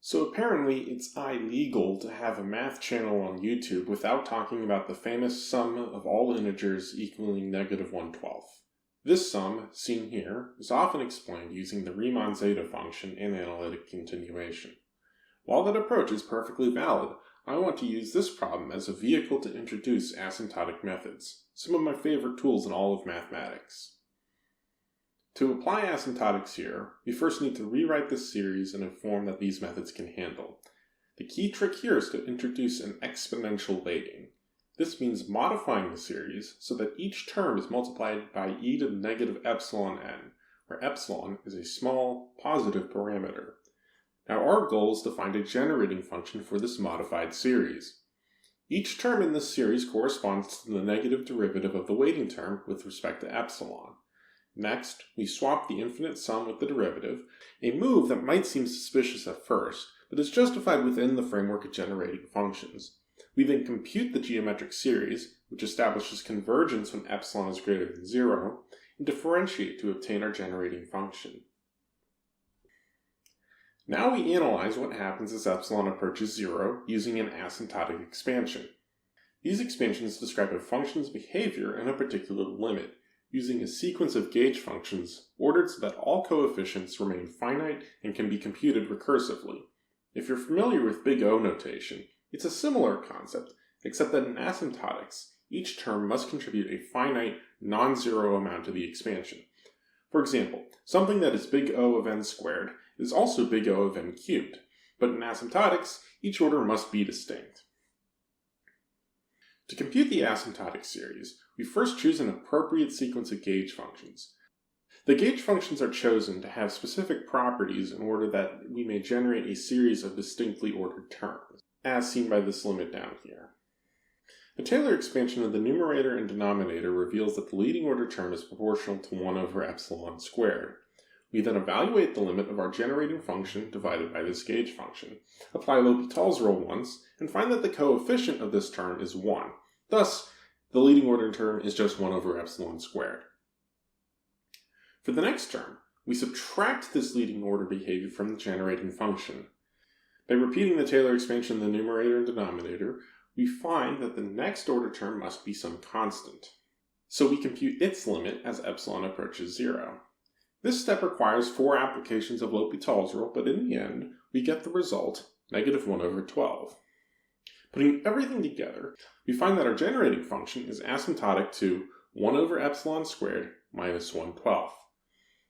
So apparently it's illegal to have a math channel on YouTube without talking about the famous sum of all integers equaling negative 1/12. This sum, seen here, is often explained using the Riemann zeta function in analytic continuation. While that approach is perfectly valid, I want to use this problem as a vehicle to introduce asymptotic methods, some of my favorite tools in all of mathematics. To apply asymptotics here, we first need to rewrite this series in a form that these methods can handle. The key trick here is to introduce an exponential weighting. This means modifying the series so that each term is multiplied by e to the negative epsilon n, where epsilon is a small, positive parameter. Now our goal is to find a generating function for this modified series. Each term in this series corresponds to the negative derivative of the weighting term with respect to epsilon. Next, we swap the infinite sum with the derivative, a move that might seem suspicious at first, but is justified within the framework of generating functions. We then compute the geometric series, which establishes convergence when epsilon is greater than 0, and differentiate to obtain our generating function. Now we analyze what happens as epsilon approaches 0 using an asymptotic expansion. These expansions describe a function's behavior in a particular limit, using a sequence of gauge functions ordered so that all coefficients remain finite and can be computed recursively. If you're familiar with big O notation, it's a similar concept, except that in asymptotics, each term must contribute a finite, non-zero amount to the expansion. For example, something that is big O of n squared is also big O of n cubed, but in asymptotics, each order must be distinct. To compute the asymptotic series, we first choose an appropriate sequence of gauge functions. The gauge functions are chosen to have specific properties in order that we may generate a series of distinctly ordered terms, as seen by this limit down here. The Taylor expansion of the numerator and denominator reveals that the leading order term is proportional to 1 over epsilon squared. We then evaluate the limit of our generating function divided by this gauge function, apply L'Hopital's rule once, and find that the coefficient of this term is 1. Thus, the leading order term is just 1 over epsilon squared. For the next term, we subtract this leading order behavior from the generating function. By repeating the Taylor expansion in the numerator and denominator, we find that the next order term must be some constant. So we compute its limit as epsilon approaches 0. This step requires 4 applications of L'Hopital's rule, but in the end, we get the result, negative 1 over 12. Putting everything together, we find that our generating function is asymptotic to 1 over epsilon squared minus 1/12.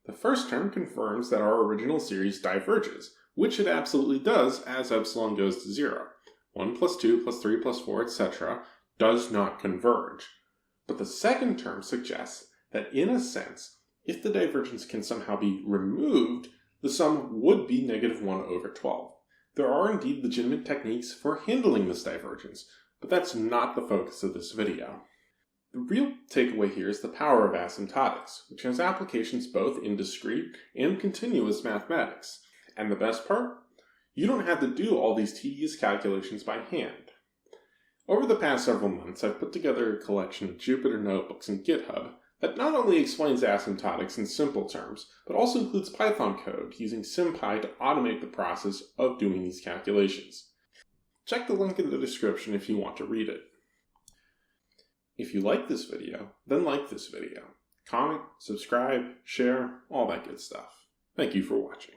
The first term confirms that our original series diverges, which it absolutely does as epsilon goes to 0. 1 plus 2 plus 3 plus 4, etc. does not converge. But the second term suggests that in a sense, if the divergence can somehow be removed, the sum would be negative 1 over 12. There are indeed legitimate techniques for handling this divergence, but that's not the focus of this video. The real takeaway here is the power of asymptotics, which has applications both in discrete and continuous mathematics. And the best part? You don't have to do all these tedious calculations by hand. Over the past several months, I've put together a collection of Jupyter notebooks in GitHub that not only explains asymptotics in simple terms, but also includes Python code using SymPy to automate the process of doing these calculations. Check the link in the description if you want to read it. If you like this video, then like this video. Comment, subscribe, share, all that good stuff. Thank you for watching.